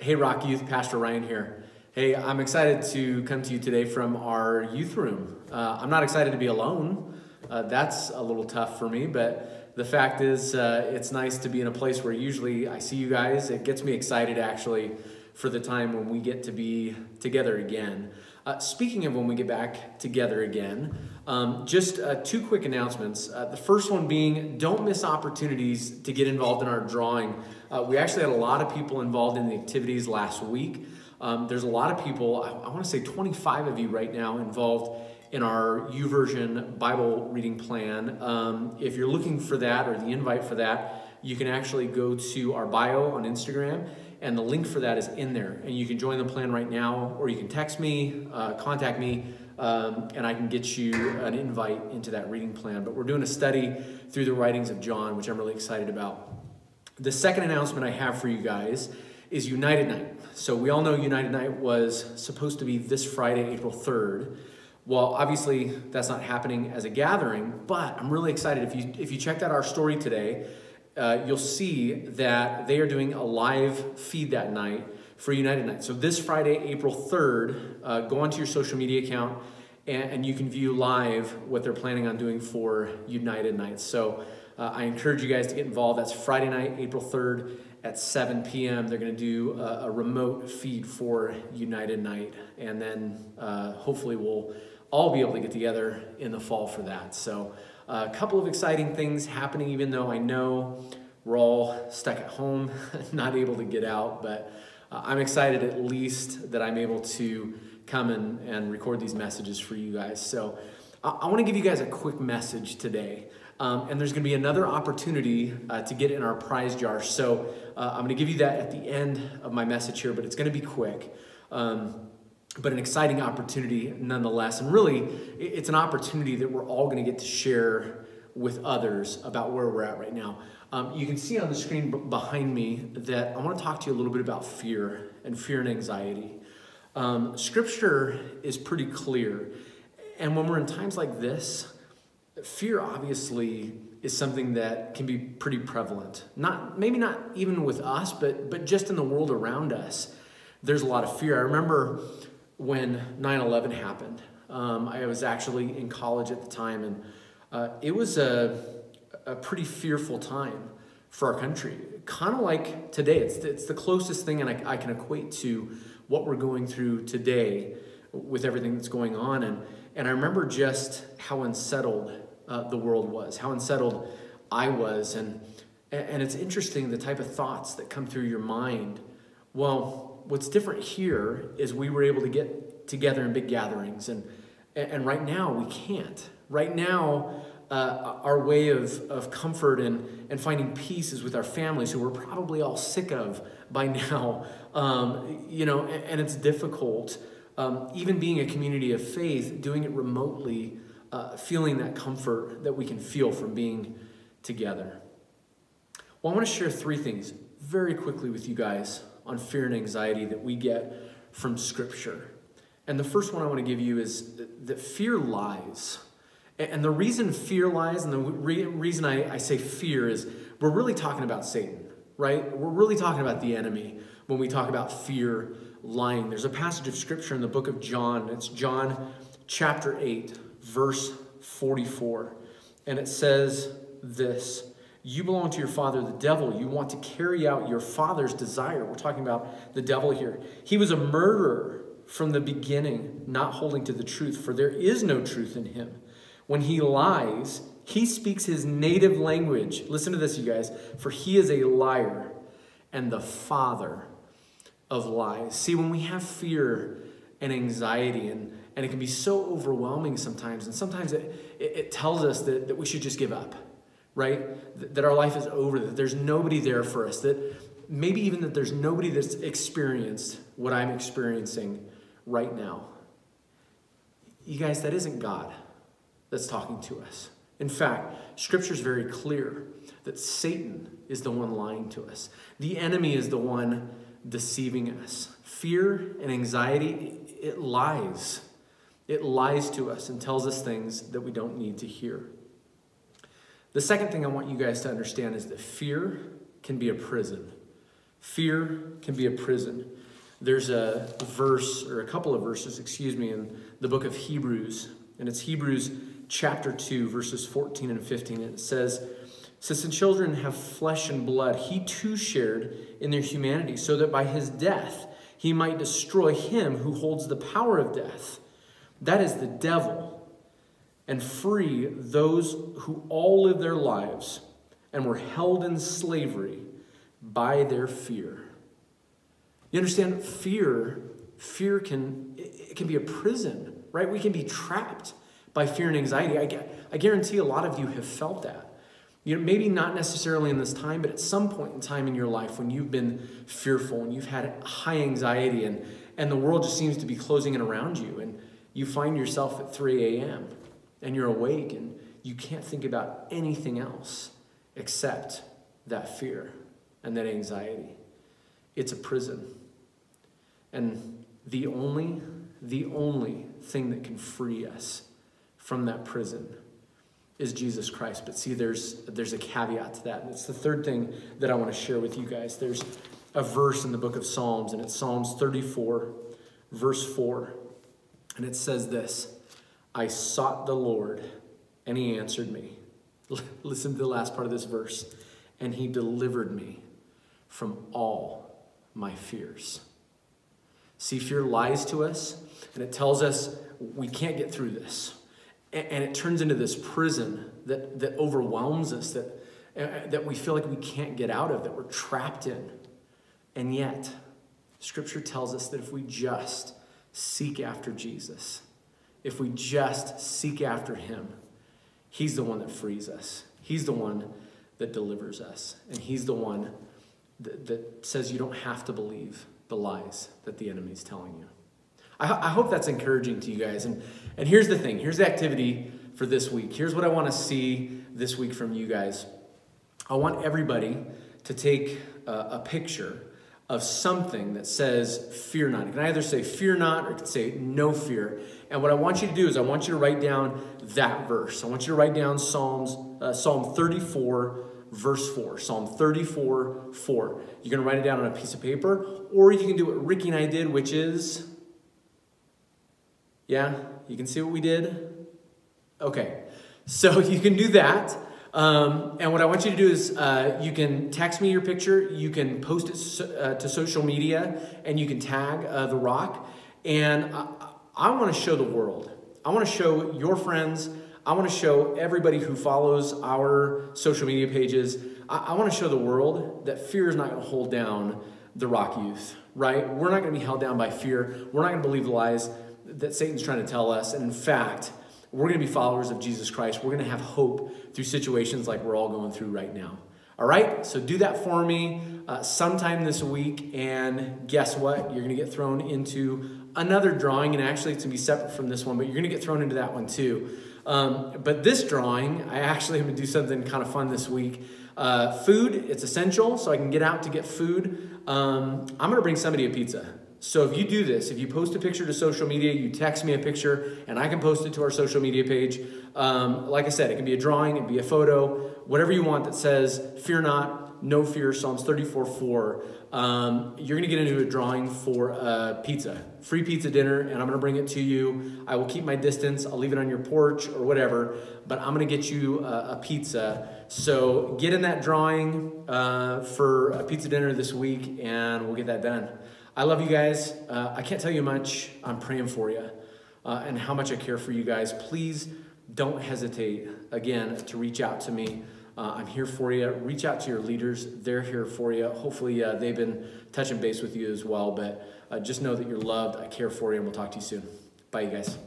Hey, Rock Youth, Pastor Ryan here. Hey, I'm excited to come to you today from our youth room. I'm not excited to be alone. That's a little tough for me, but the fact is it's nice to be in a place where usually I see you guys. It gets me excited actually for the time when we get to be together again. Speaking of when we get back together again, just two quick announcements. The first one being, don't miss opportunities to get involved in our drawing. We actually had a lot of people involved in the activities last week. There's a lot of people, I want to say 25 of you right now involved in our YouVersion Bible reading plan. If you're looking for that or the invite for that, you can actually go to our bio on Instagram, and the link for that is in there. And you can join the plan right now, or you can text me, contact me, and I can get you an invite into that reading plan. But we're doing a study through the writings of John, which I'm really excited about. The second announcement I have for you guys is United Night. So we all know United Night was supposed to be this Friday, April 3rd. Well, obviously that's not happening as a gathering, but I'm really excited. If you checked out our story today, you'll see that they are doing a live feed that night for United Night. So this Friday, April 3rd, go onto your social media account and you can view live what they're planning on doing for United Night. So I encourage you guys to get involved. That's Friday night, April 3rd at 7 p.m. They're going to do a remote feed for United Night. And then hopefully we'll all be able to get together in the fall for that. So a couple of exciting things happening, even though I know we're all stuck at home, not able to get out. But I'm excited at least that I'm able to come and record these messages for you guys. So I want to give you guys a quick message today. And there's going to be another opportunity to get in our prize jar. So I'm going to give you that at the end of my message here, but it's going to be quick. But an exciting opportunity nonetheless. And really, it's an opportunity that we're all going to get to share with others about where we're at right now. You can see on the screen behind me that I want to talk to you a little bit about fear and anxiety. Scripture is pretty clear. And when we're in times like this, fear obviously is something that can be pretty prevalent. Maybe not even with us, but just in the world around us. There's a lot of fear. I remember when 9/11 happened. I was actually in college at the time, and it was a pretty fearful time for our country. Kind of like today. It's the closest thing I can equate to what we're going through today with everything that's going on. And I remember just how unsettled the world was, how unsettled I was. And it's interesting the type of thoughts that come through your mind. Well, what's different here is we were able to get together in big gatherings, and right now we can't. Right now, our way of comfort and finding peace is with our families, who we're probably all sick of by now. And it's difficult. Even being a community of faith, doing it remotely, feeling that comfort that we can feel from being together. Well, I want to share three things very quickly with you guys on fear and anxiety that we get from Scripture. And the first one I want to give you is that fear lies. And the reason fear lies, and the reason I say fear, is we're really talking about Satan, right? We're really talking about the enemy when we talk about fear lying. There's a passage of Scripture in the book of John. It's John chapter 8, verse 44. And it says this: "You belong to your father, the devil. You want to carry out your father's desire." We're talking about the devil here. "He was a murderer from the beginning, not holding to the truth, for there is no truth in him. When he lies, he speaks his native language." Listen to this, you guys. "For he is a liar and the father of lies." See, when we have fear and anxiety, and it can be so overwhelming sometimes, and sometimes it tells us that we should just give up. Right? That our life is over, that there's nobody there for us, that maybe even that there's nobody that's experienced what I'm experiencing right now. You guys, that isn't God that's talking to us. In fact, Scripture is very clear that Satan is the one lying to us. The enemy is the one deceiving us. Fear and anxiety, it lies. It lies to us and tells us things that we don't need to hear. The second thing I want you guys to understand is that fear can be a prison. Fear can be a prison. There's a verse, or a couple of verses, in the book of Hebrews, and it's Hebrews chapter 2, verses 14 and 15. And it says, since the children have flesh and blood, he too shared in their humanity, so that by his death he might destroy him who holds the power of death, that is the devil, and free those who all live their lives and were held in slavery by their fear. You understand, fear can be a prison, right? We can be trapped by fear and anxiety. I guarantee a lot of you have felt that. You know, maybe not necessarily in this time, but at some point in time in your life when you've been fearful and you've had high anxiety and the world just seems to be closing in around you, and you find yourself at 3 a.m. and you're awake and you can't think about anything else except that fear and that anxiety. It's a prison. And the only thing that can free us from that prison is Jesus Christ. But see, there's a caveat to that. And it's the third thing that I want to share with you guys. There's a verse in the book of Psalms, and it's Psalms 34, verse 4. And it says this, I sought the Lord, and he answered me. Listen to the last part of this verse. And he delivered me from all my fears. See, fear lies to us, and it tells us we can't get through this. And it turns into this prison that overwhelms us, that we feel like we can't get out of, that we're trapped in. And yet, Scripture tells us that if we just seek after Jesus, if we just seek after him, he's the one that frees us. He's the one that delivers us. And he's the one that says you don't have to believe the lies that the enemy's telling you. I hope that's encouraging to you guys. And here's the thing. Here's the activity for this week. Here's what I want to see this week from you guys. I want everybody to take a picture of something that says fear not. It can either say fear not or it can say no fear. And what I want you to do is I want you to write down that verse. I want you to write down Psalm 34, verse 4. Psalm 34, 4. You're going to write it down on a piece of paper, or you can do what Ricky and I did, which is, yeah, you can see what we did? Okay, so you can do that. And what I want you to do is you can text me your picture, you can post it to social media, and you can tag The Rock. And I want to show the world. I want to show your friends. I want to show everybody who follows our social media pages. I want to show the world that fear is not going to hold down the Rock Youth, right? We're not going to be held down by fear. We're not going to believe the lies that Satan's trying to tell us. And in fact, we're going to be followers of Jesus Christ. We're going to have hope through situations like we're all going through right now. All right? So do that for me sometime this week. And guess what? You're going to get thrown into another drawing. And actually, it's going to be separate from this one, but you're going to get thrown into that one too. But this drawing, I actually am going to do something kind of fun this week. Food, it's essential, so I can get out to get food. I'm going to bring somebody a pizza. So if you do this, if you post a picture to social media, you text me a picture, and I can post it to our social media page. Like I said, it can be a drawing, it can be a photo, whatever you want that says, fear not, no fear, Psalms 34, 4. You're going to get into a drawing for a pizza, free pizza dinner, and I'm going to bring it to you. I will keep my distance. I'll leave it on your porch or whatever, but I'm going to get you a pizza. So get in that drawing for a pizza dinner this week, and we'll get that done. I love you guys. I can't tell you much. I'm praying for you and how much I care for you guys. Please don't hesitate, again, to reach out to me. I'm here for you. Reach out to your leaders. They're here for you. Hopefully they've been touching base with you as well. But just know that you're loved. I care for you, and we'll talk to you soon. Bye, you guys.